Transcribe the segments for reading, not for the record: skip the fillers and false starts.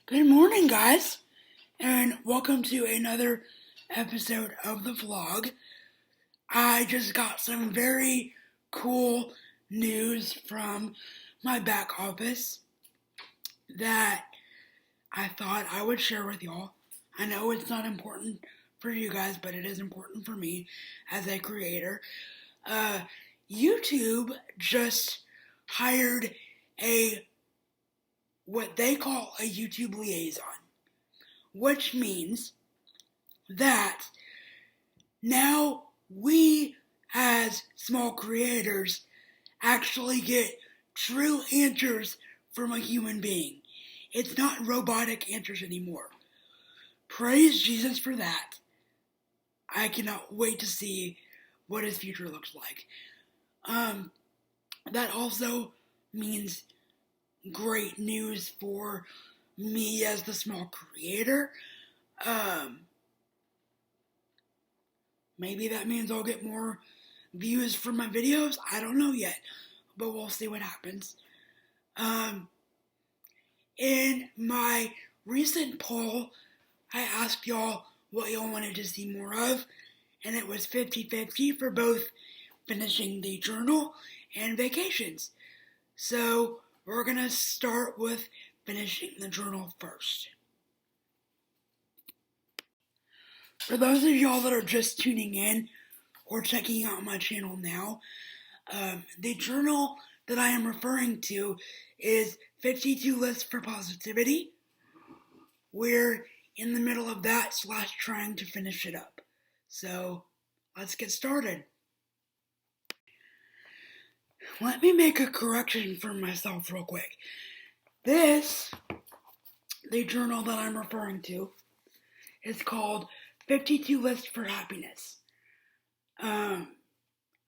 Good morning, guys, and welcome to another episode of the vlog. I just got some very cool news from my back office that I thought I would share with y'all. I know it's not important for you guys, but it is important for me as a creator. YouTube just hired what they call a YouTube liaison, which means that now we as small creators actually get true answers from a human being. It's not robotic answers anymore. Praise Jesus for that. I cannot wait to see what his future looks like. That also means great news for me as the small creator. Maybe that means I'll get more views for my videos. I don't know yet, but we'll see what happens. In my recent poll, I asked y'all what y'all wanted to see more of, and it was 50-50 for both finishing the journal and vacations. So we're going to start with finishing the journal first. For those of y'all that are just tuning in or checking out my channel now, the journal that I am referring to is 52 Lists for Positivity. We're in the middle of that / trying to finish it up. So let's get started. Let me make a correction for myself real quick. The journal that I'm referring to, is called 52 Lists for Happiness. I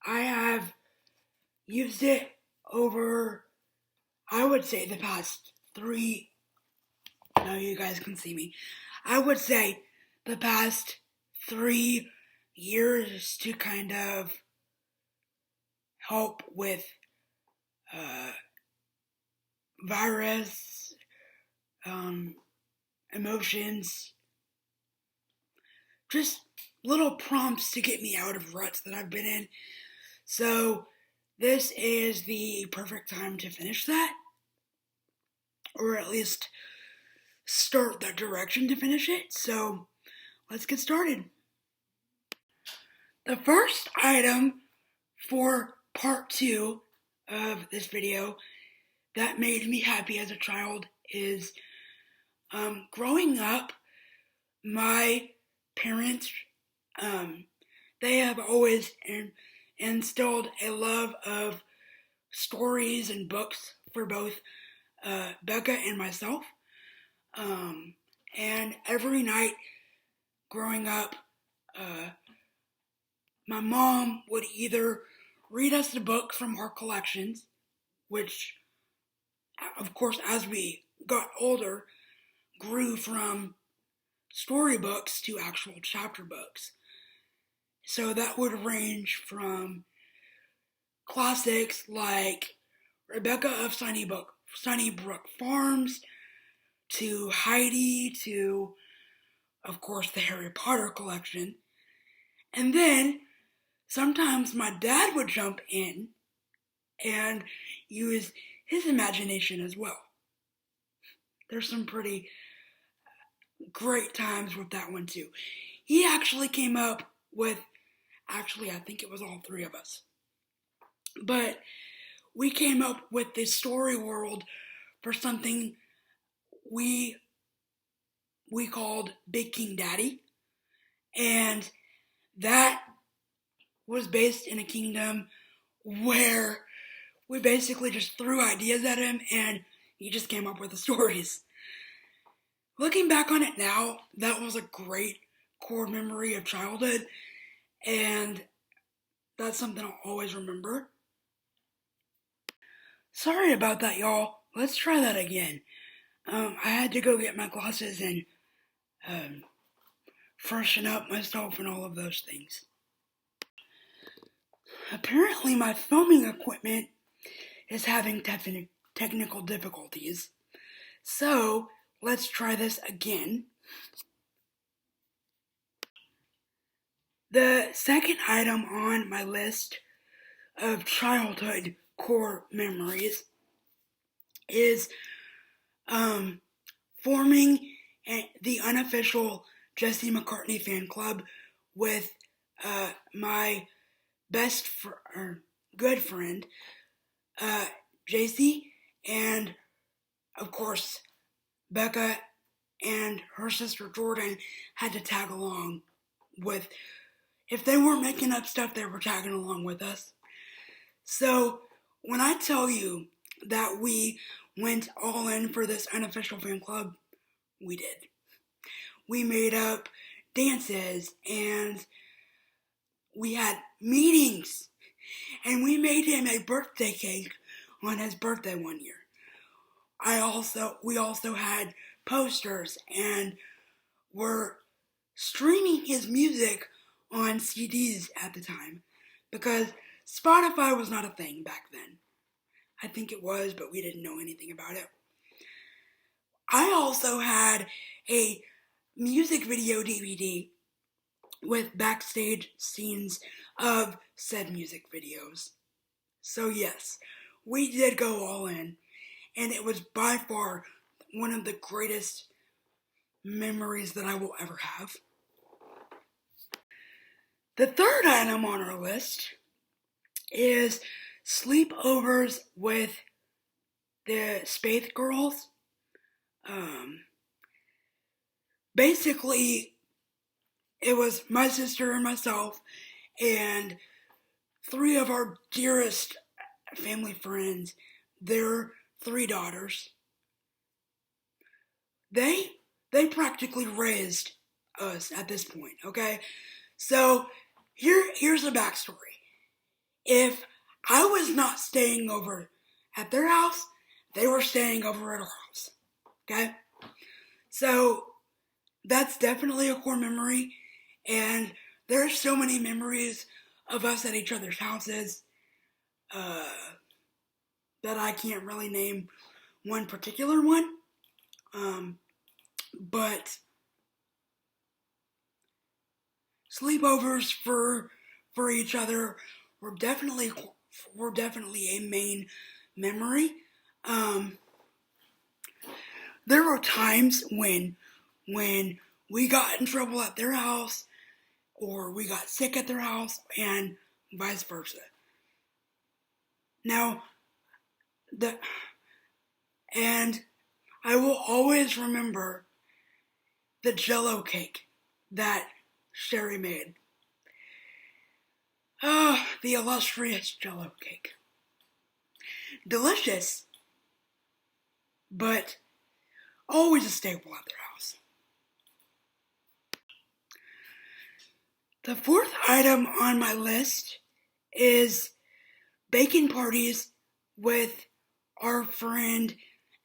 have used it over, I would say, the past now you guys can see me. I would say the past 3 years to kind of help with virus, emotions, just little prompts to get me out of ruts that I've been in. So this is the perfect time to finish that, or at least start that direction to finish it. So let's get started. The first item for part 2 of this video that made me happy as a child is growing up, my parents, they have always instilled a love of stories and books for both Becca and myself. And every night growing up, my mom would either read us a book from her collections, which, of course, as we got older, grew from storybooks to actual chapter books. So that would range from classics like Rebecca of Sunnybrook Farms to Heidi to, of course, the Harry Potter collection. And then sometimes my dad would jump in and use his imagination as well. There's some pretty great times with that one too. He actually came up with, I think it was all 3 of us, but we came up with this story world for something we called Big King Daddy, and that was based in a kingdom where we basically just threw ideas at him and he just came up with the stories. Looking back on it now, that was a great core memory of childhood, and that's something I'll always remember. Sorry about that, y'all. Let's try that again. I had to go get my glasses and freshen up myself and all of those things. Apparently my filming equipment is having technical difficulties, so let's try this again. The second item on my list of childhood core memories is forming the unofficial Jesse McCartney fan club with my good friend, JC, and of course, Becca and her sister Jordan had to tag along with, if they weren't making up stuff, they were tagging along with us. So when I tell you that we went all in for this unofficial fan club, we did. We made up dances and we had meetings and we made him a birthday cake on his birthday one year. We also had posters and were streaming his music on CDs at the time because Spotify was not a thing back then. I think it was, but we didn't know anything about it. I also had a music video DVD with backstage scenes of said music videos. So yes, we did go all in, and it was by far one of the greatest memories that I will ever have. The third item on our list is sleepovers with the Spaith girls. Basically, it was my sister and myself and three of our dearest family friends, their three daughters. They practically raised us at this point, okay? So here's the backstory. If I was not staying over at their house, they were staying over at our house, okay? So that's definitely a core memory, and there's so many memories of us at each other's houses that I can't really name one particular one, but sleepovers for each other were definitely a main memory. There were times when we got in trouble at their house or we got sick at their house and vice versa. Now, and I will always remember the Jell-O cake that Sherry made. The illustrious Jell-O cake. Delicious, but always a staple at their house. The fourth item on my list is bacon parties with our friend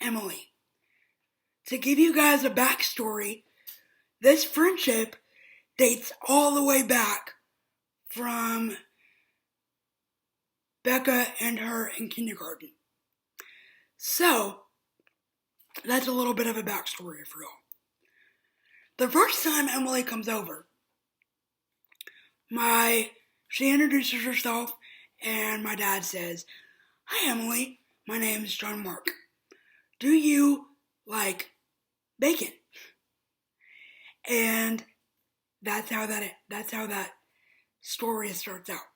Emily. To give you guys a backstory, this friendship dates all the way back from Becca and her in kindergarten. So, that's a little bit of a backstory for y'all. The first time Emily comes over, she introduces herself and my dad says, "Hi Emily, my name is John Mark. Do you like bacon?" And that's how that story starts out.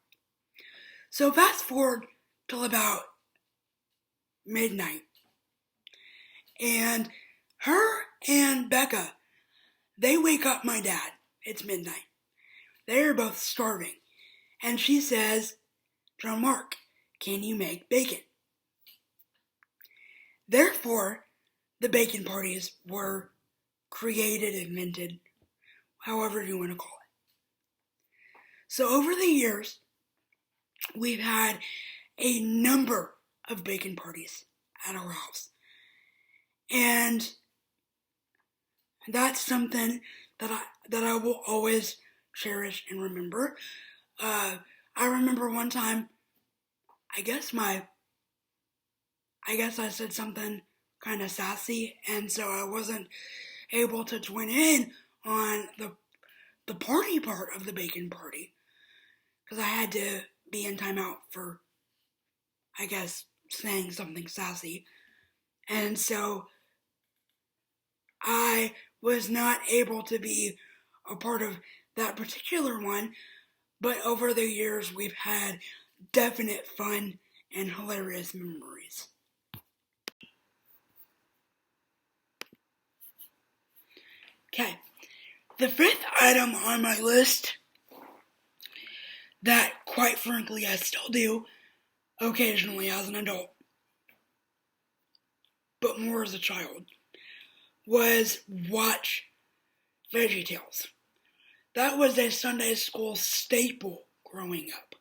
So fast forward till about midnight. And her and Becca, they wake up my dad. It's midnight. They are both starving. And she says, "John Mark, can you make bacon?" Therefore, the bacon parties were created, invented, however you want to call it. So over the years, we've had a number of bacon parties at our house. And that's something that I will always cherish and remember. I remember one time, I guess I said something kind of sassy, and so I wasn't able to join in on the party part of the bacon party because I had to be in timeout for, I guess, saying something sassy. And so I was not able to be a part of that particular one, but over the years we've had definite fun and hilarious memories. Okay, the fifth item on my list that, quite frankly, I still do occasionally as an adult, but more as a child, was watch VeggieTales. That was a Sunday school staple growing up.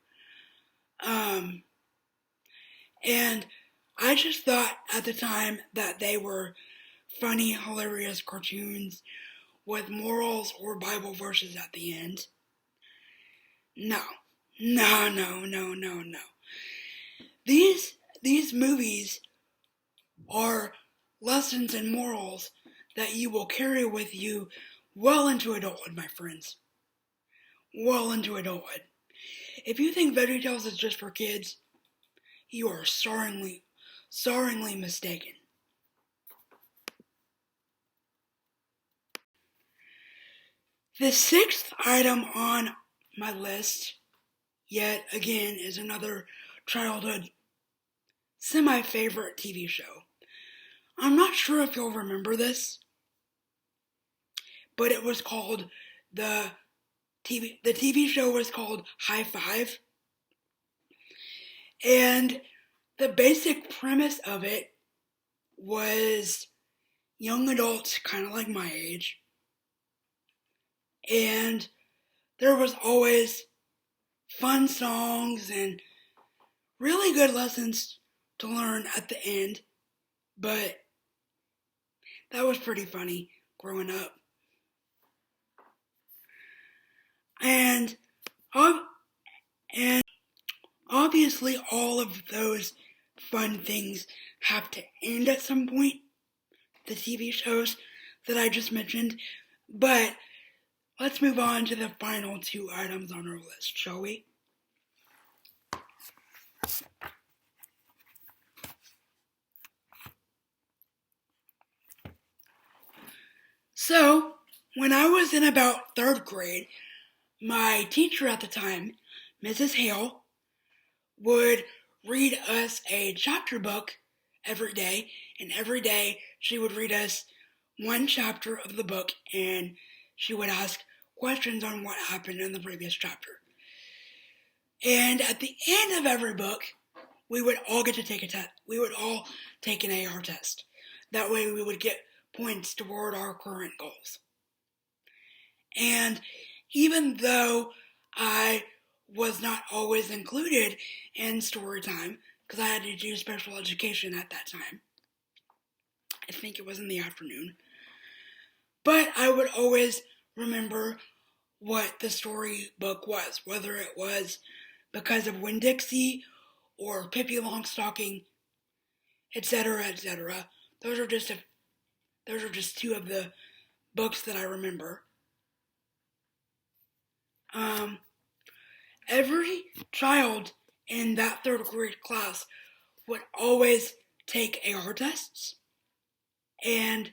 And I just thought at the time that they were funny, hilarious cartoons with morals or Bible verses at the end. No. These movies are lessons and morals that you will carry with you well into adulthood, my friends. Well into adulthood. If you think VeggieTales is just for kids, you are soaringly mistaken. The sixth item on my list, yet again, is another childhood semi-favorite TV show. I'm not sure if you'll remember this, but it was called the TV show was called High Five. And the basic premise of it was young adults kind of like my age. And there was always fun songs and really good lessons to learn at the end. But that was pretty funny growing up. And obviously all of those fun things have to end at some point, the TV shows that I just mentioned, but let's move on to the final two items on our list, shall we? So, when I was in about third grade, my teacher at the time, Mrs. Hale, would read us a chapter book every day, and every day she would read us one chapter of the book, and she would ask questions on what happened in the previous chapter. And at the end of every book, we would all get to take a test. We would all take an AR test. That way we would get points toward our current goals. And even though I was not always included in story time, because I had to do special education at that time, I think it was in the afternoon, but I would always remember what the storybook was, whether it was Because of Winn-Dixie or Pippi Longstocking, etc., etc. Those are just two of the books that I remember. Every child in that third grade class would always take AR tests, and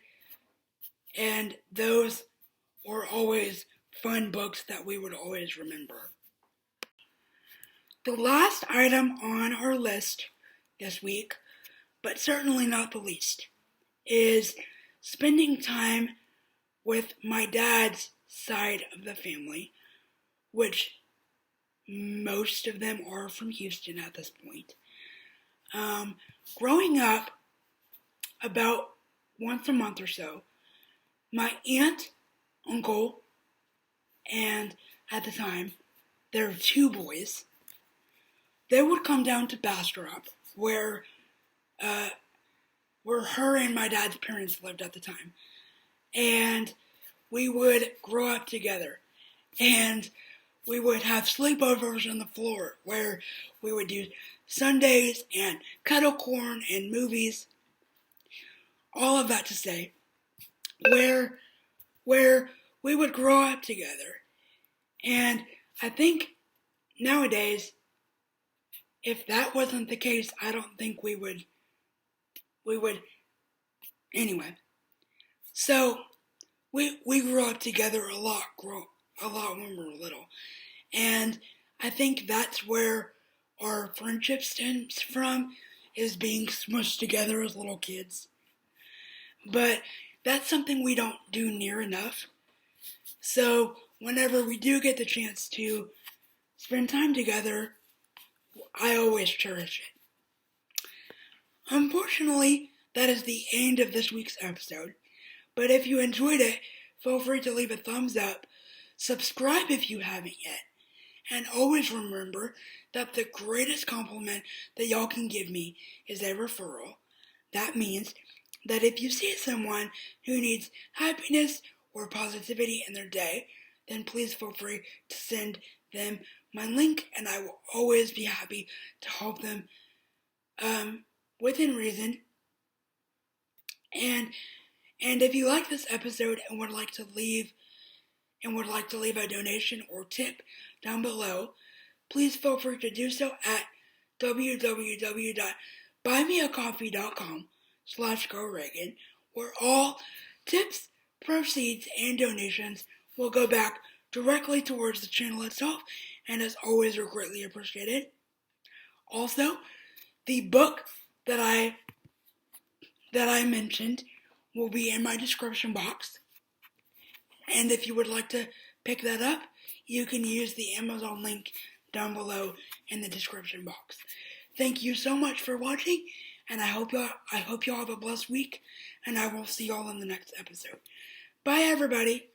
those were always fun books that we would always remember. The last item on our list this week, but certainly not the least, is spending time with my dad's side of the family, which most of them are from Houston at this point. Growing up, about once a month or so, my aunt, uncle, and at the time, there were two boys, they would come down to Bastrop, where her and my dad's parents lived at the time. And we would grow up together. And we would have sleepovers on the floor where we would do Sundays and kettle corn and movies. all of that to say, where where we would grow up together. And I think nowadays, if that wasn't the case, I don't think we would anyway. So we grew up together a lot when we were little. And I think that's where our friendship stems from, is being smushed together as little kids. But that's something we don't do near enough. So whenever we do get the chance to spend time together, I always cherish it. Unfortunately, that is the end of this week's episode. But if you enjoyed it, feel free to leave a thumbs up, subscribe if you haven't yet, and always remember that the greatest compliment that y'all can give me is a referral. That means that if you see someone who needs happiness or positivity in their day, then please feel free to send them my link, and I will always be happy to help them within reason. And if you like this episode and would like to leave a donation or tip down below, please feel free to do so at www.buymeacoffee.com/GoRegan, where all tips, proceeds, and donations will go back directly towards the channel itself, and as always are greatly appreciated. Also, the book that I mentioned will be in my description box. And if you would like to pick that up, you can use the Amazon link down below in the description box. Thank you so much for watching, and I hope y'all have a blessed week, and I will see y'all in the next episode. Bye, everybody.